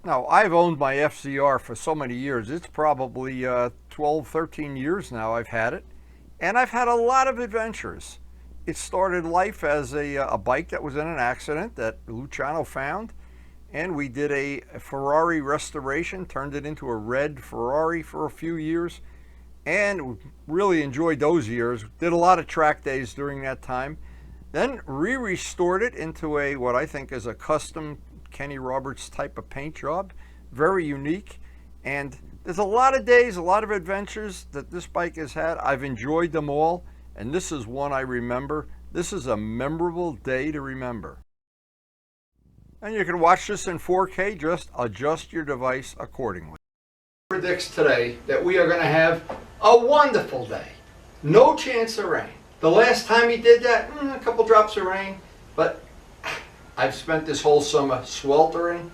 Now, I've owned my FZR for so many years. It's probably 12, 13 years now I've had it. And I've had a lot of adventures. It started life as a bike that was in an accident that Luciano found. And we did a Ferrari restoration, turned it into a red Ferrari for a few years. And really enjoyed those years. Did a lot of track days during that time. Then restored it into a what I think is a custom Kenny Roberts type of paint job. Very unique. And there's a lot of days, a lot of adventures that this bike has had. I've enjoyed them all. And this is one I remember. This is a memorable day to remember. And you can watch this in 4K. Just adjust your device accordingly. Predicts today that we are going to have a wonderful day. No chance of rain. The last time he did that, a couple drops of rain, but I've spent this whole summer sweltering,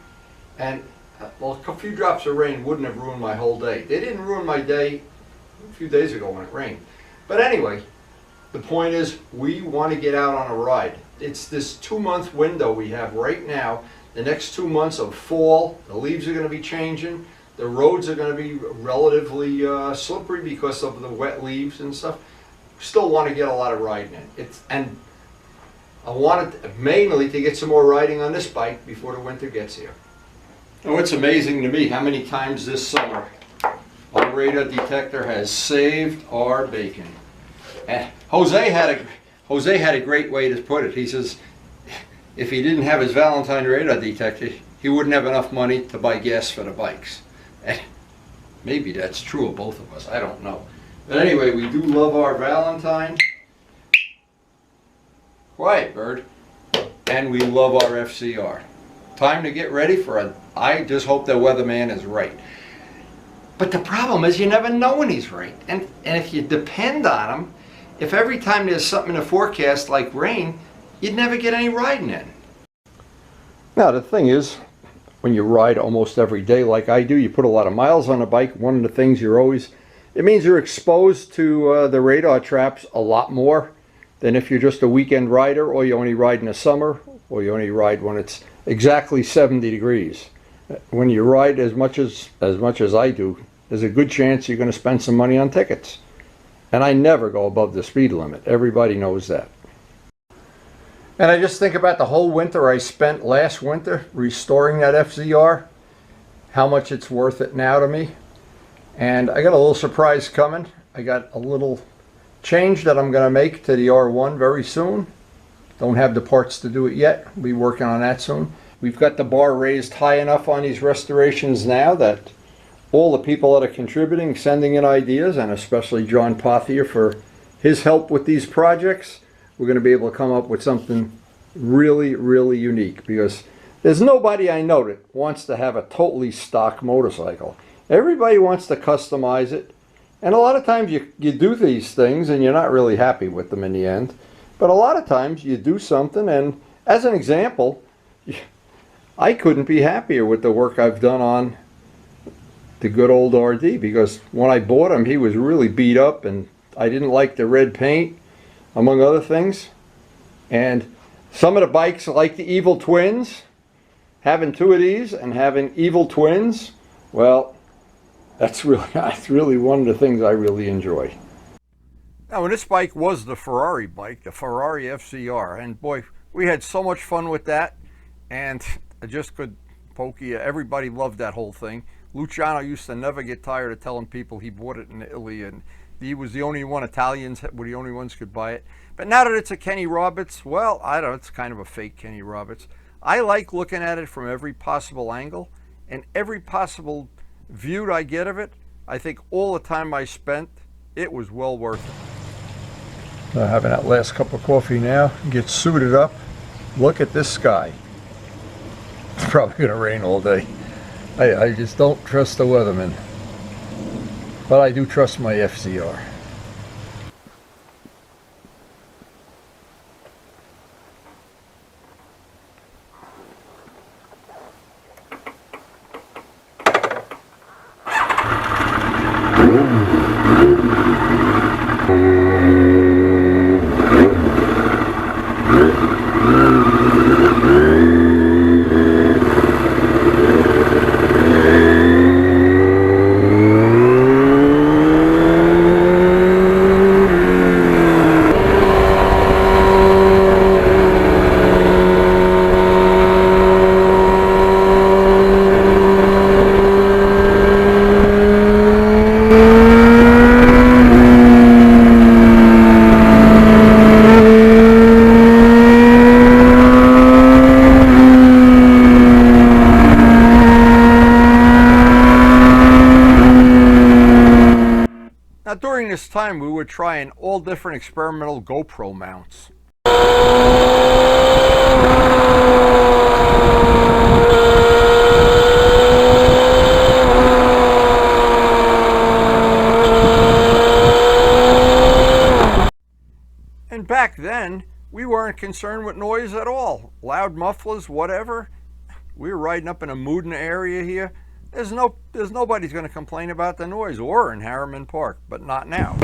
and well, a few drops of rain wouldn't have ruined my whole day. They didn't ruin my day a few days ago when it rained. But anyway, the point is we want to get out on a ride. It's this 2-month window we have right now. The next 2 months of fall, the leaves are going to be changing. The roads are going to be relatively slippery because of the wet leaves and stuff. Still want to get a lot of riding in. And I wanted mainly to get some more riding on this bike before the winter gets here. Oh, it's amazing to me how many times this summer our radar detector has saved our bacon. And Jose had a great way to put it. He says if he didn't have his Valentine radar detector, he wouldn't have enough money to buy gas for the bikes. And maybe that's true of both of us. I don't know. But anyway, we do love our Valentine. Quiet, bird. And we love our FZR. Time to get ready for I just hope the weatherman is right. But the problem is you never know when he's right. And if you depend on him, if every time there's something in the forecast like rain, you'd never get any riding in. Now the thing is, when you ride almost every day like I do, you put a lot of miles on a bike. One of the things it means you're exposed to the radar traps a lot more than if you're just a weekend rider, or you only ride in the summer, or you only ride when it's exactly 70 degrees. When you ride as much as I do, there's a good chance you're going to spend some money on tickets. And I never go above the speed limit. Everybody knows that. And I just think about the whole winter I spent last winter restoring that FZR, how much it's worth it now to me. And I got a little surprise coming. I got a little change that I'm going to make to the R1 very soon. Don't have the parts to do it yet. We'll be working on that soon. We've got the bar raised high enough on these restorations now that all the people that are contributing, sending in ideas, and especially John Pothier for his help with these projects, we're going to be able to come up with something really, really unique, because there's nobody I know that wants to have a totally stock motorcycle. Everybody wants to customize it, and a lot of times you do these things and you're not really happy with them in the end. But a lot of times you do something, and as an example, I couldn't be happier with the work I've done on the good old RD, because when I bought him he was really beat up and I didn't like the red paint, among other things. And some of the bikes, like the Evil Twins, having two of these and having Evil Twins, well, that's really one of the things I really enjoy. Now, when this bike was the Ferrari bike, the Ferrari FZR, and boy, we had so much fun with that, and I just could poke you. Everybody loved that whole thing. Luciano used to never get tired of telling people he bought it in Italy, and he was the only one. Italians were the only ones could buy it. But now that it's a Kenny Roberts, well, I don't know, it's kind of a fake Kenny Roberts. I like looking at it from every possible angle, and every possible view that I get of it. I think all the time I spent, it was well worth it. Having that last cup of coffee now, get suited up. Look at this sky. It's probably going to rain all day. I just don't trust the weatherman. But I do trust my FZR. time we were trying all different experimental GoPro mounts. And back then, we weren't concerned with noise at all. Loud mufflers, whatever. We were riding up in a Moodna area here. There's nobody's going to complain about the noise, or in Harriman Park, but not now.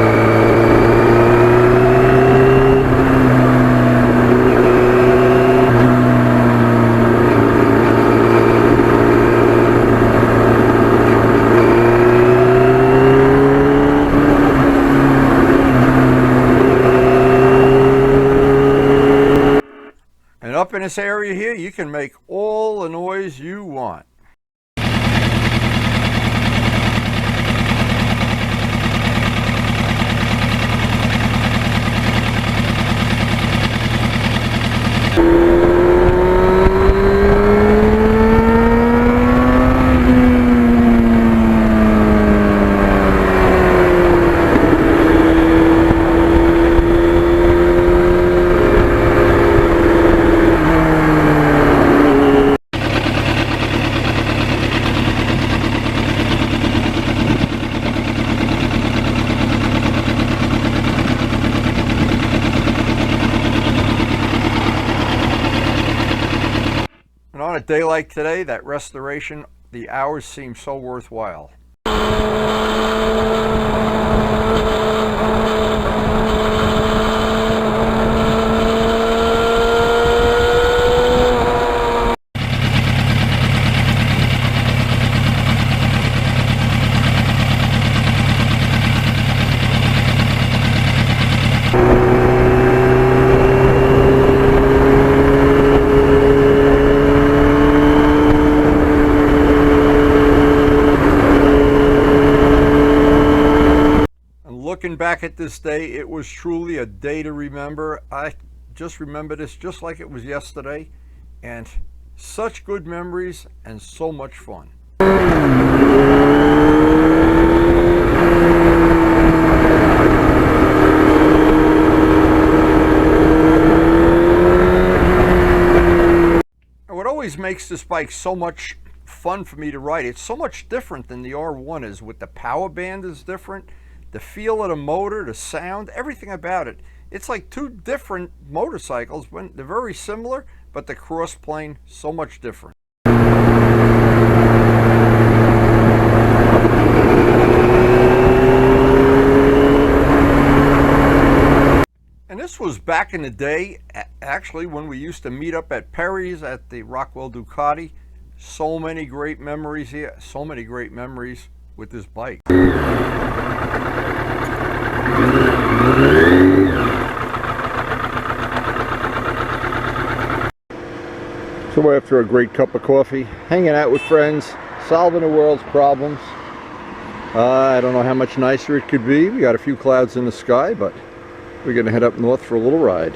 And up in this area here, you can make all the noise you want. On a day like today, that restoration, the hours seem so worthwhile. Looking back at this day, it was truly a day to remember. I just remember this just like it was yesterday, and such good memories and so much fun. And what always makes this bike so much fun for me to ride, it's so much different than the R1 is. With the power band is different. The feel of the motor, the sound, everything about it. It's like two different motorcycles when they're very similar, but the cross plane so much different. And this was back in the day, actually, when we used to meet up at Perry's at the Rockwell Ducati. So many great memories here, so many great memories with this bike. So after a great cup of coffee, hanging out with friends, solving the world's problems. I don't know how much nicer it could be. We got a few clouds in the sky, but we're going to head up north for a little ride.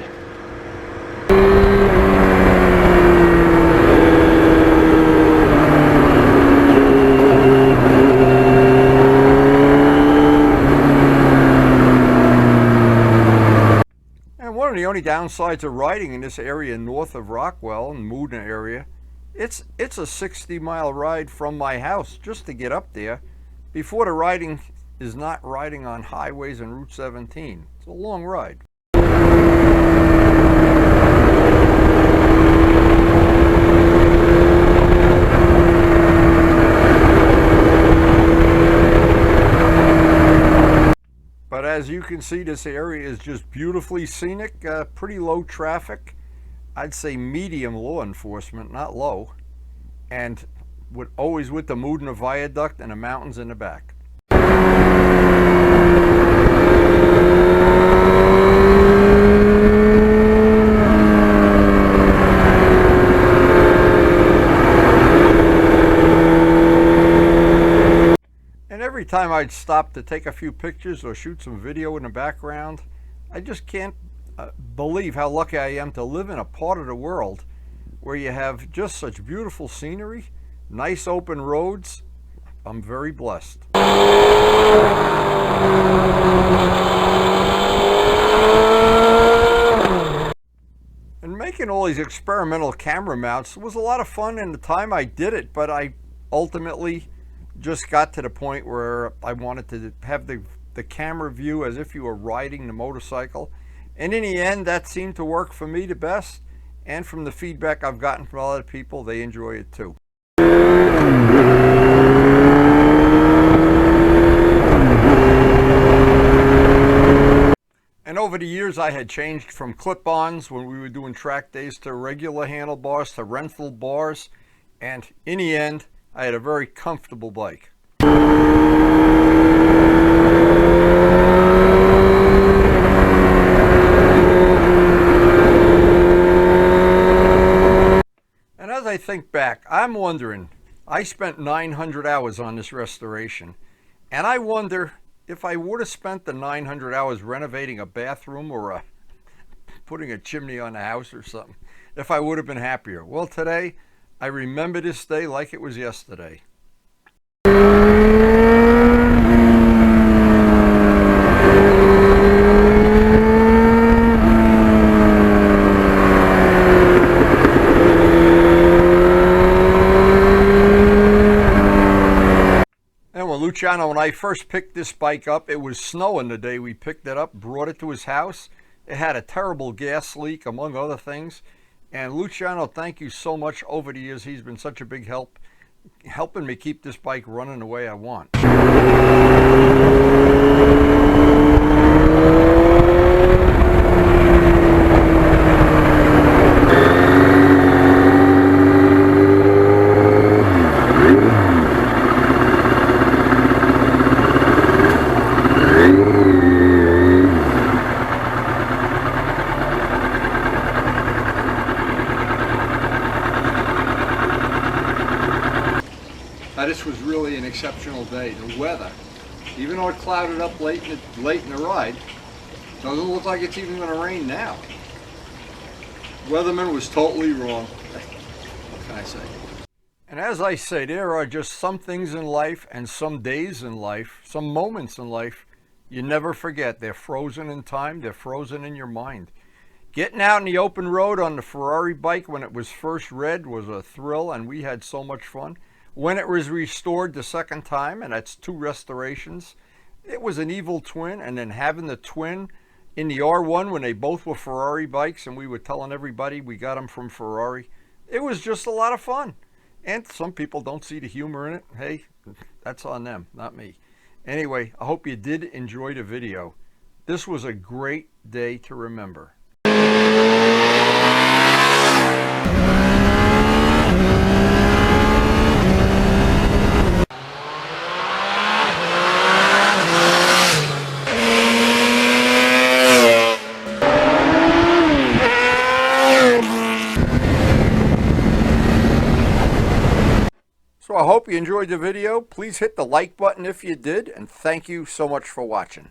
One of the only downsides of riding in this area north of Rockwell and Moodna area, it's a 60-mile ride from my house just to get up there, before the riding is not riding on highways and Route 17. It's a long ride. But as you can see, this area is just beautifully scenic, pretty low traffic. I'd say medium law enforcement, not low. And always with the Moodna Viaduct and the mountains in the back. Every time I'd stop to take a few pictures or shoot some video in the background, I just can't believe how lucky I am to live in a part of the world where you have just such beautiful scenery, nice open roads. I'm very blessed. And making all these experimental camera mounts was a lot of fun in the time I did it, but I ultimately just got to the point where I wanted to have the camera view as if you were riding the motorcycle. And in the end, that seemed to work for me the best. And from the feedback I've gotten from other people, they enjoy it too. And over the years, I had changed from clip-ons when we were doing track days to regular handlebars to rental bars. And in the end, I had a very comfortable bike. And as I think back, I'm wondering, I spent 900 hours on this restoration, and I wonder if I would have spent the 900 hours renovating a bathroom or putting a chimney on the house or something, if I would have been happier. Well, today, I remember this day like it was yesterday. Luciano and I first picked this bike up. It was snowing the day we picked it up, brought it to his house. It had a terrible gas leak, among other things. And Luciano, thank you so much. Over the years, he's been such a big help, helping me keep this bike running the way I want. This was really an exceptional day. The weather, even though it clouded up late in the ride, doesn't look like it's even going to rain now. Weatherman was totally wrong. What can I say? And as I say, there are just some things in life and some days in life, some moments in life you never forget. They're frozen in time. They're frozen in your mind. Getting out in the open road on the Ferrari bike when it was first red was a thrill, and we had so much fun. When it was restored the second time, and that's 2 restorations, it was an evil twin. And then having the twin in the R1 when they both were Ferrari bikes and we were telling everybody we got them from Ferrari, it was just a lot of fun. And some people don't see the humor in it. Hey, that's on them, not me. Anyway, I hope you did enjoy the video. This was a great day to remember. So I hope you enjoyed the video. Please hit the like button if you did, and thank you so much for watching.